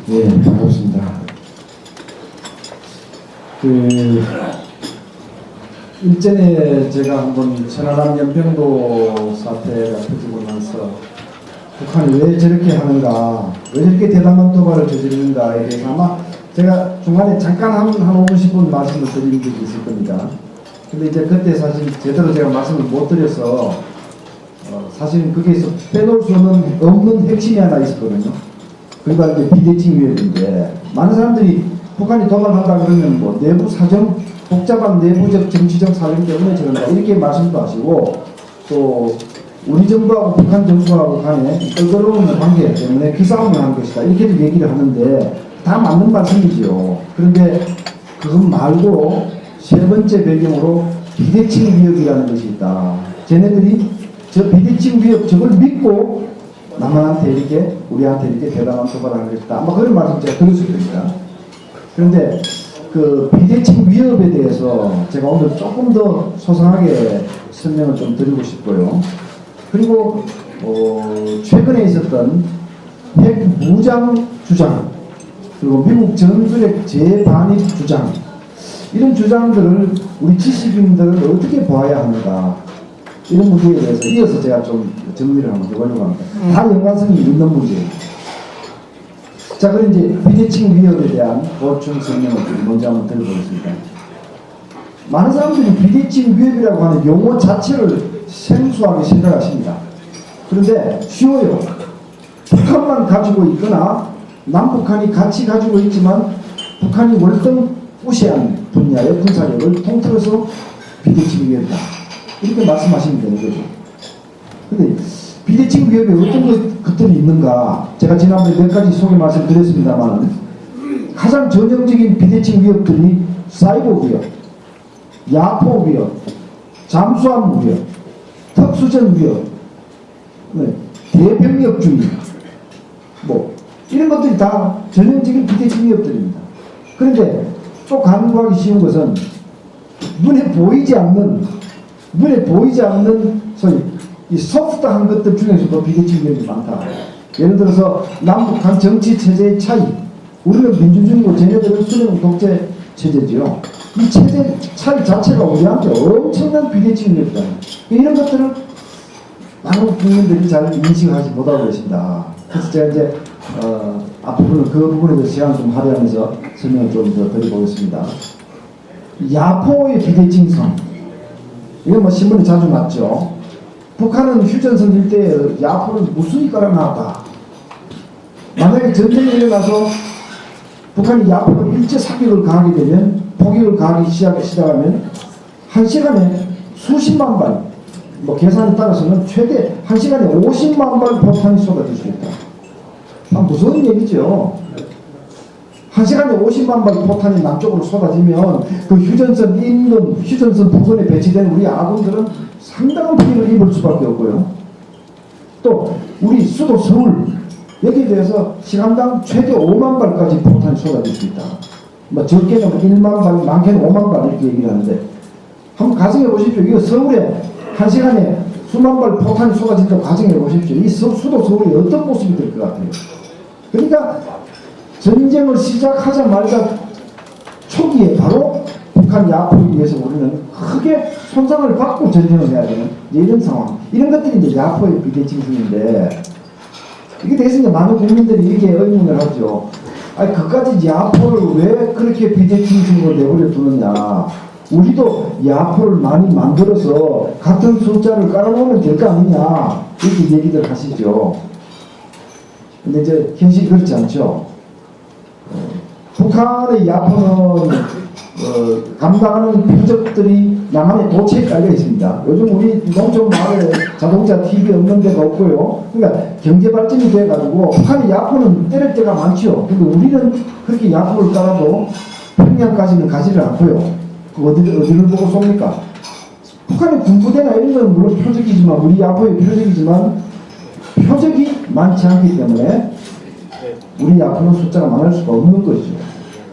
네, 반갑습니다. 일전에 제가 한번 천안함 연평도 사태가 터지고 나서 북한이 왜 저렇게 하는가, 왜 저렇게 대담한 도발을 저지르는가에 대해서 아마 제가 중간에 잠깐 한 5분, 10분 말씀을 드린 적이 있을 겁니다. 근데 이제 그때 사실 제대로 제가 말씀을 못 드려서 사실은 거기에서 빼놓을 수 없는 핵심이 하나 있었거든요. 그러니까 이제 비대칭 위협인데, 많은 사람들이 북한이 도발한다 그러면 뭐 내부 사정, 복잡한 내부적 정치적 사정 때문에 저런다 이렇게 말씀도 하시고, 또 우리 정부하고 북한 정부하고 간에 껄끄러운 관계 때문에 그 싸움을 하는 것이다 이렇게도 얘기를 하는데 다 맞는 말씀이지요. 그런데 그것 말고 세 번째 배경으로 비대칭 위협이라는 것이 있다. 쟤네들이 저 비대칭 위협 저걸 믿고 남한테 이렇게 우리한테 이렇게 대담한 도발을 하는 것이다. 아마 그런 말씀 제가 들었을 겁니다. 그런데 그 비대칭 위협에 대해서 제가 오늘 조금 더 소상하게 설명을 좀 드리고 싶고요. 그리고 최근에 있었던 핵 무장 주장, 그리고 미국 전술핵 재반입 주장, 이런 주장들을 우리 지식인들은 어떻게 봐야 하는가, 이런 문제에 대해서 이어서 제가 좀 정리를 한번 해보려고 합니다. 다 연관성이 있는 문제예요. 자, 그럼 이제 비대칭 위협에 대한 보충 설명을 먼저 한번 드려보겠습니다. 많은 사람들이 비대칭 위협이라고 하는 용어 자체를 생소하게 생각하십니다. 그런데 쉬워요. 북한만 가지고 있거나 남북한이 같이 가지고 있지만 북한이 월등 우세한 분야의 군사력을 통틀어서 비대칭 위협이다, 이렇게 말씀하시면 되는 거죠. 근데 비대칭 위협에 어떤 것들이 있는가, 제가 지난번에 몇 가지 소개 말씀드렸습니다만, 가장 전형적인 비대칭 위협들이 사이버 위협, 야포 위협, 잠수함 위협, 특수전 위협, 대병력주의, 뭐 이런 것들이 다 전형적인 비대칭 위협들입니다. 그런데 또 간과하기 쉬운 것은 눈에 보이지 않는 소위 이 소프트한 것들 중에서도 비대칭 위협이 많다. 예를 들어서 남북한 정치 체제의 차이, 우리는 민주주의고 쟤네들은 수령 독재 체제지요. 이 체제 차이 자체가 우리한테 엄청난 비대칭 위협이다. 이런 것들을 많은 국민들이 잘 인식하지 못하고 계신다. 그래서 제가 이제 앞부분은 그 부분에 대해서 제안 좀 하려면서 설명을 좀 더 드려보겠습니다. 야포의 비대칭성, 이건 뭐 신문에 자주 났죠. 북한은 휴전선 일대에 야포를 무수히 깔아놨다. 만약에 전쟁이 일어나서 북한이 야포를 일제 사격을 가하게 되면, 포격을 가하기 시작하면 한 시간에 수십만 발, 뭐 계산에 따라서는 최대 한 시간에 50만 발 포탄이 쏟아질 수 있다. 무서운 얘기죠. 한 시간에 50만 발 포탄이 남쪽으로 쏟아지면 그 휴전선 인근, 휴전선 부근에 배치된 우리 아군들은 상당한 피해를 입을 수밖에 없고요. 또 우리 수도 서울, 여기에 대해서 시간당 최대 5만 발까지 포탄이 쏟아질 수 있다. 뭐 적게는 1만 발, 많게는 5만 발 이렇게 얘기를 하는데, 한번 가정해 보십시오. 이거 서울에 한 시간에 수만 발 포탄이 쏟아진다고 가정해 보십시오. 이 수도 서울이 어떤 모습이 될 것 같아요. 그러니까 전쟁을 시작하자마자 초기에 바로 북한 야포에 의해서 우리는 크게 손상을 받고 전쟁을 해야 되는 이런 상황. 이런 것들이 이제 야포의 비대칭성인데, 이게 대해서 이제 많은 국민들이 이렇게 의문을 하죠. 아니, 그까지 야포를 왜 그렇게 비대칭성으로 내버려 두느냐. 우리도 야포를 많이 만들어서 같은 숫자를 깔아놓으면 될 거 아니냐, 이렇게 얘기들 하시죠. 근데 이제 현실이 그렇지 않죠. 북한의 야포는 감당하는 표적들이 남한의 도처에 깔려 있습니다. 요즘 우리 농촌 마을에 자동차 TV 없는 데가 없고요. 그러니까 경제 발전이 돼가지고 북한의 야포는 때릴 때가 많죠. 근데 우리는 그렇게 야포를 깔아도 평양까지는 가지를 않고요. 어디를 보고 쏩니까? 북한의 군부대나 이런 건 물론 표적이지만, 우리 야포의 표적이지만 표적이 많지 않기 때문에 우리 야포는 숫자가 많을 수가 없는 것이죠.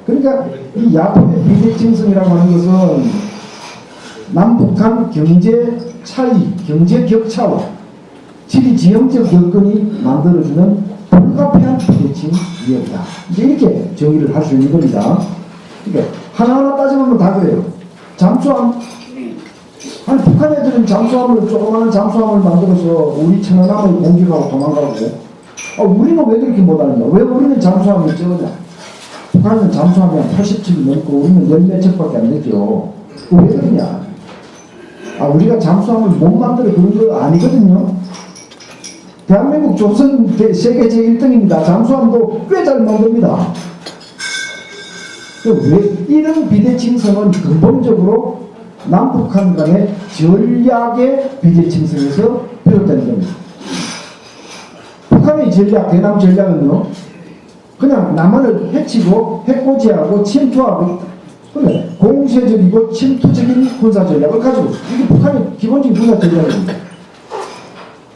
그러니까 이 야포의 비대칭성이라고 하는 것은 남북한 경제 차이, 경제 격차와 지리 지형적 여건이 만들어주는 불가피한 비대칭 위협이다. 이제 이렇게 정의를 할 수 있는 겁니다. 그러니까 하나하나 따져보면 다 그래요. 잠수함, 아니 북한 애들은 잠수함을 조그마한 잠수함을 만들어서 우리 천안함을 공격하고 도망가고, 우리는 왜 그렇게 못하느냐? 왜 우리는 잠수함이 적으냐? 북한은 잠수함이 한 87이 넘고 우리는 열몇 척밖에 안 되죠. 왜 그러냐? 우리가 잠수함을 못 만들어 그런 거 아니거든요. 대한민국 조선 세계 제1등입니다. 잠수함도 꽤 잘 만듭니다. 왜 이런 비대칭성은 근본적으로 남북한 간의 전략의 비대칭성에서 비롯된 겁니다. 북한의 전략, 대남 전략은요, 그냥 남한을 해치고 해코지하고 침투하고 공세적이고 침투적인 군사 전략을 가지고 있습니다. 이게 북한의 기본적인 군사 전략입니다.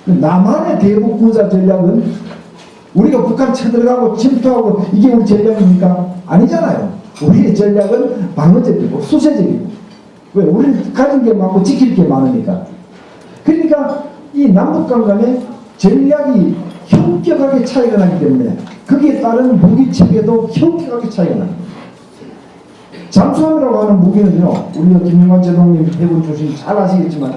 남한의 대북 군사 전략은 우리가 북한 쳐들어가고 침투하고 이게 우리 전략입니까? 아니잖아요. 우리의 전략은 방어적이고 수세적이고, 왜? 우리는 가진 게 많고 지킬 게 많으니까. 그러니까 이 남북간 간의 전략이 현격하게 차이가 나기 때문에 거기에 따른 무기 체계도 현격하게 차이가 납니다. 잠수함이라고 하는 무기는요, 우리가 김영환 제독님 해군 출신 잘 아시겠지만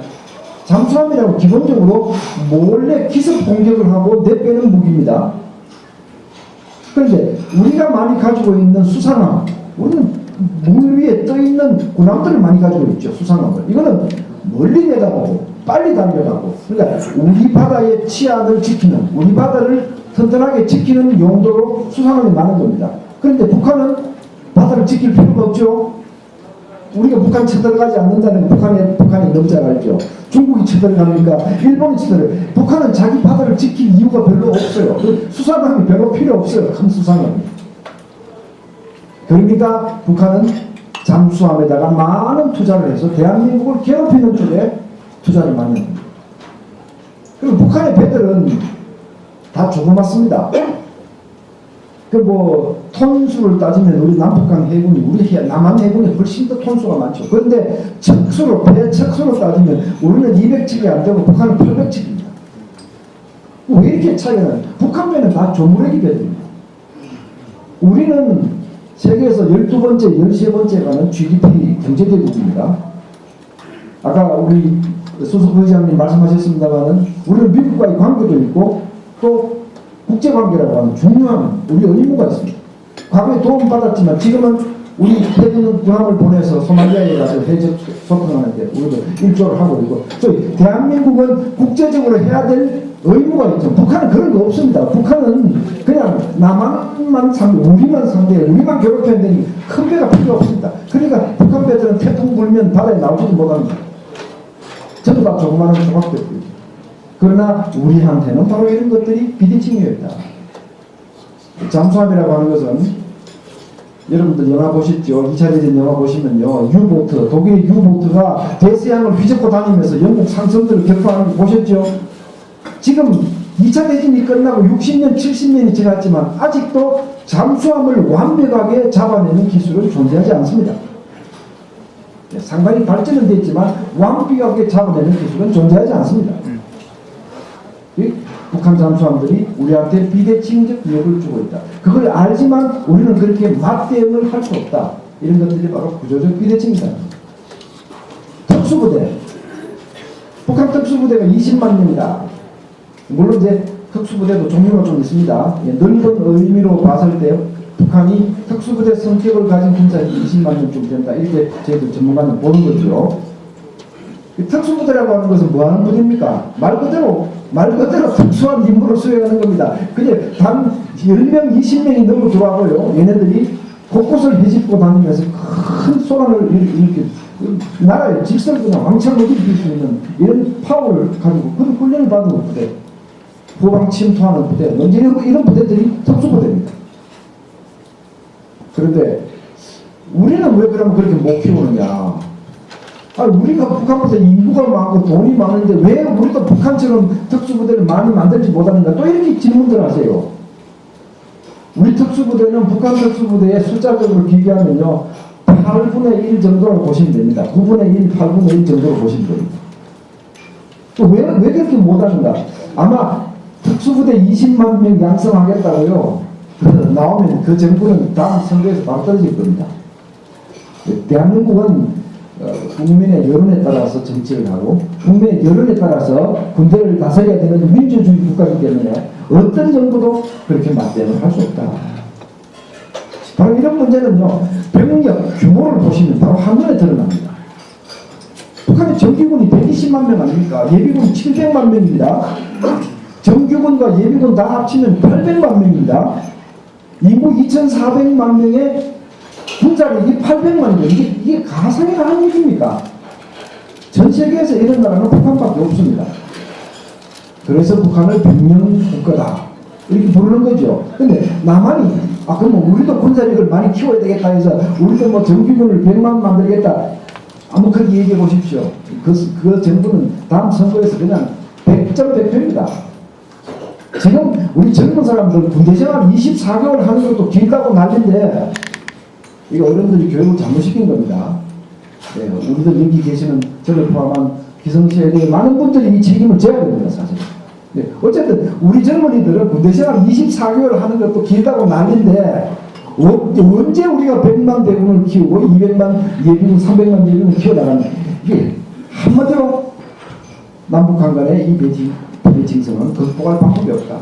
잠수함이라고 기본적으로 몰래 기습 공격을 하고 내빼는 무기입니다. 그런데 우리가 많이 가지고 있는 수상함, 우리는 물 위에 떠있는 군함들을 많이 가지고 있죠. 수상함을. 이거는 멀리 내다보고 빨리 달려가고, 그러니까 우리 바다의 치안을 지키는, 우리 바다를 튼튼하게 지키는 용도로 수상함이 많은 겁니다. 그런데 북한은 바다를 지킬 필요가 없죠. 우리가 북한 쳐들어가지 않는다는 북한이 너무 잘 알죠. 중국이 쳐들어가니까 일본이 쳐들어요. 북한은 자기 바다를 지킬 이유가 별로 없어요. 수상함이 별로 필요 없어요. 큰 수상함이. 그러니까 북한은 잠수함에다가 많은 투자를 해서 대한민국을 괴롭히는 쪽에 투자를 많이 합니다. 그리고 북한의 배들은 다 조그맣습니다. 톤수를 따지면 우리 남북한 해군이, 우리 남한 해군이 훨씬 더 톤수가 많죠. 그런데 척수로, 배 척수로 따지면 우리는 200척이 안 되고 북한은 800척입니다. 왜 이렇게 차이가 나요? 북한 배는 다 조무래기 배들입니다. 우리는 세계에서 12번째, 13번째 가는 GDP 경제대국입니다. 아까 우리 수석 의장님 말씀하셨습니다만은 우리는 미국과의 관계도 있고 또 국제관계라고 하는 중요한 우리 의무가 있습니다. 과거에 도움받았지만 지금은 우리 해군 군함을 보내서 소말리아에 가서 해적 소통하는데 우리도 일조를 하고 있고, 또 대한민국은 국제적으로 해야 될 의무가 있죠. 북한은 그런 거 없습니다. 북한은 그냥 남한만 상대, 우리만 상대, 우리만 괴롭혀야 되니 큰 배가 필요 없습니다. 그러니까 북한 배들은 태풍 불면 바다에 나오지도 못합니다. 전부 다 조그마한 조각배들이죠. 그러나 우리한테는 바로 이런 것들이 비대칭이었다. 잠수함이라고 하는 것은 여러분들 영화 보셨죠? 2차 대전 영화 보시면요, 유보트, 독일의 유보트가 대서양을 휘젓고 다니면서 영국 상선들을 격파하는 거 보셨죠? 지금 2차 대전이 끝나고 60년, 70년이 지났지만 아직도 잠수함을 완벽하게 잡아내는 기술은 존재하지 않습니다. 상당히 발전은 됐지만 완벽하게 잡아내는 기술은 존재하지 않습니다. 북한 잠수함들이 우리한테 비대칭적 위협을 주고 있다. 그걸 알지만 우리는 그렇게 맞대응을 할 수 없다. 이런 것들이 바로 구조적 비대칭이다. 특수부대, 북한 특수부대가 20만 명이다. 물론 이제 특수부대도 종류가 좀 있습니다. 넓은 의미로 봤을 때 북한이 특수부대 성격을 가진 군사력이 20만 명쯤 된다. 이렇게 저희들 전문가는 보는 거죠. 특수부대라고 하는 것은 뭐 하는 부대입니까? 말 그대로 특수한 임무를 수행하는 겁니다. 그냥 단 10명, 20명이 넘어 들어와고요. 얘네들이 곳곳을 헤집고 다니면서 큰 소란을 일으켜 나라의 질서를 그냥 왕창 일으킬 수 있는 이런 파워를 가지고 그런 훈련을 받은 부대, 후방 침투하는 부대, 이런 부대들이 특수부대입니다. 그런데 우리는 왜 그러면 그렇게 못 키우느냐? 우리가 북한보다 인구가 많고 돈이 많은데 왜 우리도 북한처럼 특수부대를 많이 만들지 못하는가? 또 이렇게 질문들 하세요. 우리 특수부대는 북한 특수부대의 숫자적으로 비교하면요 8분의 1 정도로 보시면 됩니다. 9분의 1, 8분의 1 정도로 보시면 됩니다. 또 왜 그렇게 못하는가? 아마 특수부대 20만 명 양성하겠다고요. 그래서 나오면 그 정부는 다음 선거에서 바로 떨어질 겁니다. 대한민국은 국민의 여론에 따라서 정치를 하고 국민의 여론에 따라서 군대를 다스려야 되는 민주주의 국가이기 때문에 어떤 정부도 그렇게 맞대응을 할 수 없다. 바로 이런 문제는요, 병력 규모를 보시면 바로 한눈에 드러납니다. 북한의 정규군이 120만 명 아닙니까? 예비군 700만 명입니다. 정규군과 예비군 다 합치면 800만 명입니다. 인구 2,400만 명의 군자력이 800만 명. 이게 가상이나 하는 얘기입니까? 전 세계에서 이런 나라는 북한밖에 없습니다. 그래서 북한을 백년 국가다 이렇게 부르는 거죠. 근데 남한이 그럼 우리도 군사력을 많이 키워야 되겠다 해서 우리도 뭐 정규군을 100만 만들겠다. 그렇게 얘기해 보십시오. 그 정부는 다음 선거에서 그냥 100점 100표입니다. 지금 우리 젊은 사람들 군대생활 24개월 하는 것도 길다고 난리인데 이거 어른들이 교육을 잘못시킨 겁니다. 네, 우리들 여기 계시는 저를 포함한 기성세대의 많은 분들이 이 책임을 져야 됩니다, 사실. 네, 어쨌든 우리 젊은이들은 군대생활 24개월 하는 것도 길다고 난리인데 언제 우리가 100만 대군을 키우고 200만 예비군, 300만 예비군을 키워나가는 이게 한마디로 남북한 간의 이 배치성은 극복할 방법이 없다.